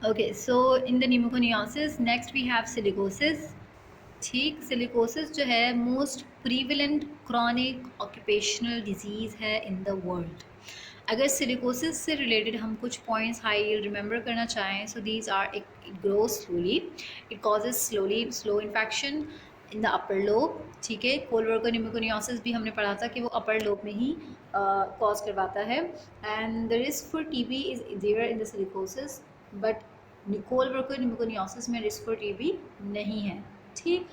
Okay, so in the pneumoconiosis, next we have silicosis. ठीक, silicosis जो है most prevalent chronic occupational disease है in the world. अगर silicosis से related हम कुछ पॉइंट्स हाई रिमेंबर करना चाहें, so these are it grows slowly, it causes slow infection in the upper lobe. ठीक है, कोलवर्कर न्यूमोकोनियोसिस भी हमने पढ़ा था कि वो अपर लोब में ही कॉज करवाता है. And the risk for TB is there in the silicosis, but coal worker pneumoconiosis में रिस्क फॉर टीबी नहीं है. ठीक.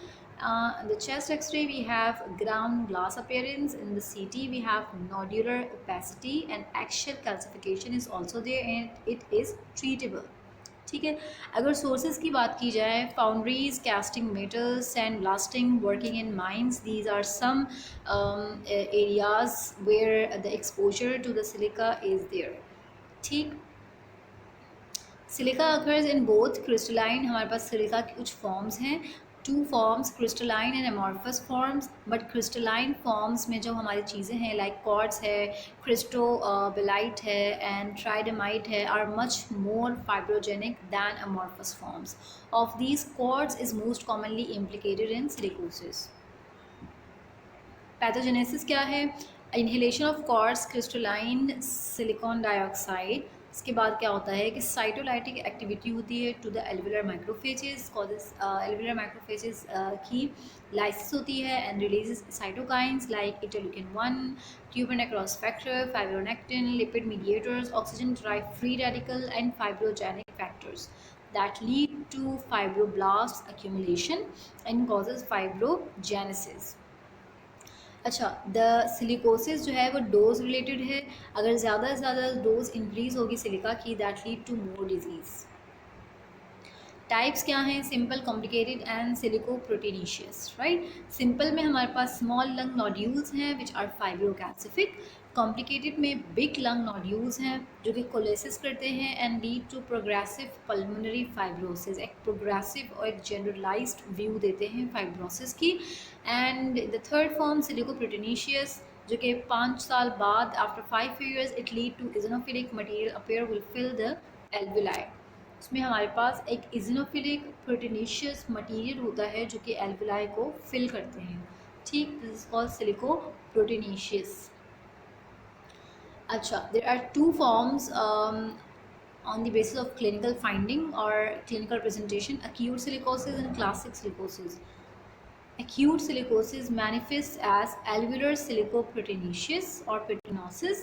The chest X-ray we have ground glass appearance. In the CT we have nodular opacity and axial calcification is also there and it is treatable. ठीक है. अगर sources की बात की जाए, foundries casting metals, sand blasting, working in mines, these are some areas where the exposure to the silica is there. ठीक. Silica occurs in both crystalline, हमारे पास सिलिका की कुछ फॉर्म्स हैं, two forms, crystalline and amorphous forms. But crystalline forms में जो हमारी चीज़ें हैं लाइक क्वार्ट्ज है, क्रिस्टोबेलाइट है एंड ट्राइडेमाइट है, are much more fibrogenic than amorphous forms. Of these quartz is most commonly implicated in silicosis. Pathogenesis क्या है? Inhalation of quartz crystalline silicon dioxide. इसके बाद क्या होता है कि साइटोलाइटिक एक्टिविटी होती है to the alveolar macrophages, causes alveolar macrophages की लाइसिस होती है and releases cytokines like interleukin 1, tumour necrosis factor, fibronectin, lipid mediators, oxygen derived free radical and fibrogenic factors that lead to fibroblast accumulation and causes fibrogenesis. अच्छा, the silicosis जो है वो dose related है. अगर ज़्यादा से ज़्यादा डोज इंक्रीज़ होगी सिलिका की, that lead to more disease. Types क्या हैं? Simple, complicated and silicoproteinosis. Right. Simple में हमारे पास स्मॉल लंग नोड्यूल्स हैं विच आर फाइब्रोकैल्सिफिक. कॉम्प्लिकेटेड में बिग लंग नोड्यूल्स हैं जो कि कोलेसिस करते हैं and lead to progressive pulmonary fibrosis. एक प्रोग्रेसिव और एक जनरलाइज्ड व्यू देते हैं फाइब्रोसिस की. And the third form silicoproteinosis, जो कि 5 साल बाद after 5 years it lead to eosinophilic material appear will fill the alveoli. उसमें हमारे पास एक इजोनोफिलिक प्रोटीनिशियस मटीरियल होता है जो कि एल्वुलाई को फिल करते हैं. ठीक. This is called silicoproteinosis. अच्छा, there are two forms on the basis of clinical finding or clinical presentation: acute silicosis and classic silicosis. Acute silicosis manifests as alveolar silicoproteinaceous or proteinosis.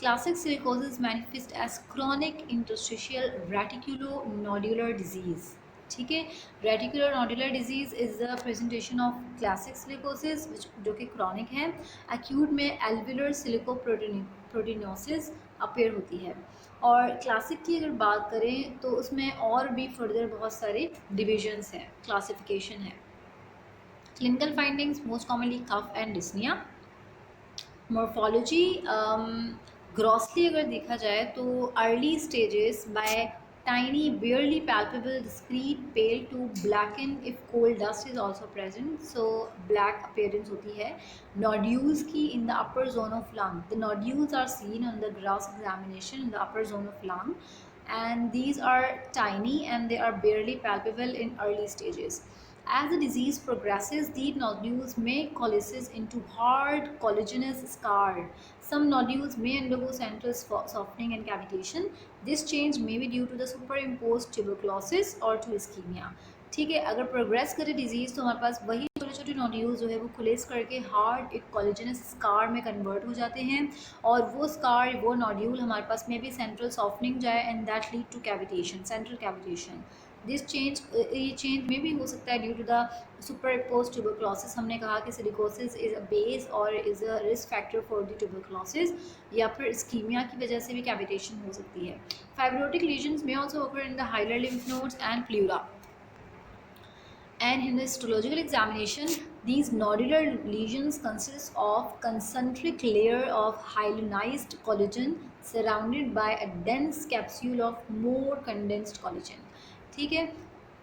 Classic silicosis manifests as chronic interstitial reticulonodular disease. ठीक है. Reticular nodular disease is the presentation of classic silicosis जो कि chronic है. Acute में alveolar सिलिकोप्रोटीनोसिस appear होती है. और classic की अगर बात करें तो उसमें और भी फर्दर बहुत सारे डिविजन्स हैं, क्लासिफिकेशन है. Clinical findings most commonly cough and dyspnoea. Morphology grossly अगर देखा जाए तो early stages by tiny barely palpable discrete pale to blacken if coal dust is also present, so black appearance hoti hai. Nodules ki in the upper zone of lung, the nodules are seen on the gross examination in the upper zone of lung and these are tiny and they are barely palpable in early stages. As the disease progresses, these nodules may coalesce into hard collagenous scar. Some nodules may undergo central softening and cavitation. This change may be due to the superimposed tuberculosis or to ischemia. ठीक है. अगर progress करे disease तो हमारे पास वही छोटे छोटे nodules जो है वो खुलेस करके हार्ड एक कोलेजनस स्कार में कन्वर्ट हो जाते हैं और वो स्कार, वो नोड्यूल हमारे पास में भी सेंट्रल सॉफ्टनिंग जाए and that lead to cavitation, central cavitation. This change, ये चेंज में भी हो सकता है due to the superimposed tuberculosis. हमने कहा कि सिलिकोसिस इज़ अ बेस और is a risk factor for the tuberculosis, या फिर इस्कीमिया की वजह से भी कैविटेशन हो सकती है. फाइब्रोटिक लीजन्स में also occur in the hilar lymph nodes and pleura. And in the histological examination, these nodular lesions consist of concentric layer of hyalinized collagen surrounded by a dense capsule of more condensed collagen. ठीक है.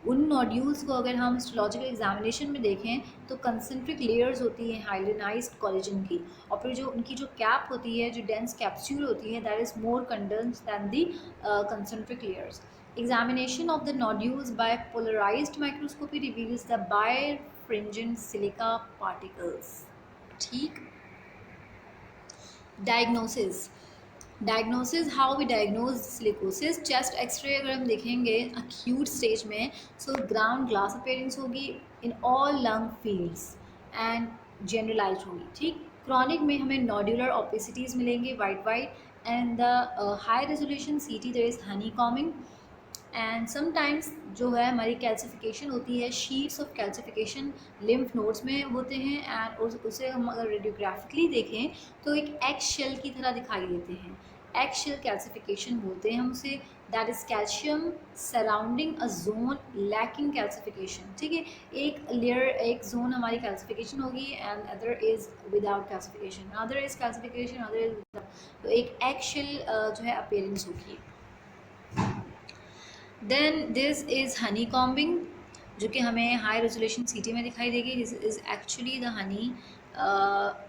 उन nodules को अगर हम histological examination में देखें तो concentric layers होती हैं हाइलिनाइज्ड कोलेजन की, और फिर जो उनकी जो कैप होती है, जो डेंस कैप्सूल होती है, that is more condensed than the concentric layers. Examination of the nodules by polarized microscopy reveals the birefringent silica particles. ठीक. Diagnosis how we diagnose silicosis. Chest X ray अगर हम देखेंगे अक्यूट स्टेज में, so ground glass appearance होगी in all lung fields and generalise होगी. ठीक. Chronic में हमें नोड्यूलर ओपेसिटीज़ मिलेंगे white and the high resolution CT there is honeycombing. And sometimes जो है हमारी कैल्सिफिकेशन होती है, sheets of calcification lymph nodes में होते हैं, एंड उसे हम अगर रेडियोग्राफिकली देखें तो एक एग शेल की तरह दिखाई देते हैं. एग शेल कैल्सिफिकेशन बोलते हैं हम उसे. That is calcium surrounding a zone lacking calcification. ठीक है, एक लेयर, एक जोन हमारी कैल्सिफिकेशन होगी and other is without calcification, other is calcification, other is without. तो एक एग शेल जो है अपेयरेंस होगी. Then this is honeycombing, जो कि हमें हाई रेजोल्यूशन CT में दिखाई देगी. This is actually the Honey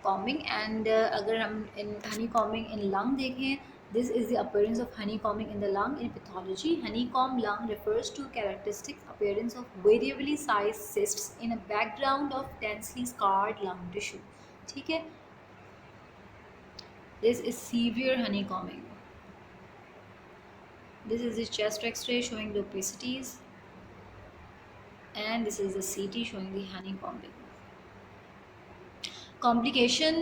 combing. And अगर हम इन हनी कॉम्बिंग इन लंग देखें, this is the appearance of honey combing in the lung in pathology. Honey comb lung refers to characteristic appearance of variably sized cysts in a background of densely scarred lung tissue. ठीक है. This is severe honeycombing. This is the chest X-ray showing the opacities, and this is the CT showing the honeycombing. Complication: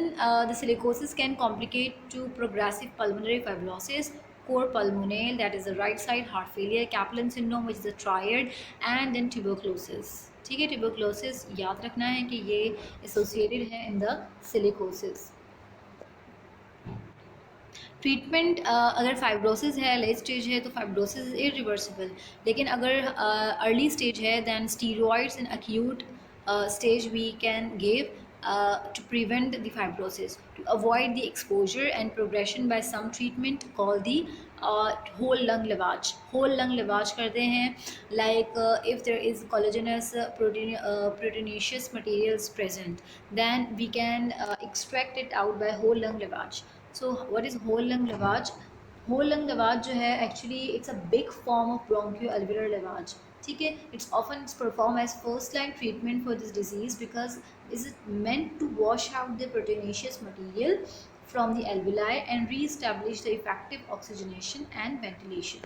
the silicosis can complicate to progressive pulmonary fibrosis, core pulmonale, that is the right side, heart failure, Kaplan syndrome, which is the triad, and then tuberculosis. ठीक है, tuberculosis याद रखना है कि ये associated है in the silicosis. Treatment: अगर fibrosis है, लेट स्टेज है, तो फाइब्रोसिस इज इरिवर्सिबल. लेकिन अगर अर्ली स्टेज है, then steroids in acute stage we can give to prevent the fibrosis, to avoid the exposure and progression by some treatment called the whole lung lavage. whole lung lavage करते हैं, like if there is collagenous proteinaceous materials present, then we can extract it out by whole lung lavage. So what is whole lung lavage? whole lung lavage जो है actually it's a big form of bronchoalveolar lavage. ठीक है, it's often performed as first line treatment for this disease because is it meant to wash out the proteinaceous material from the alveoli and re-establish the effective oxygenation and ventilation.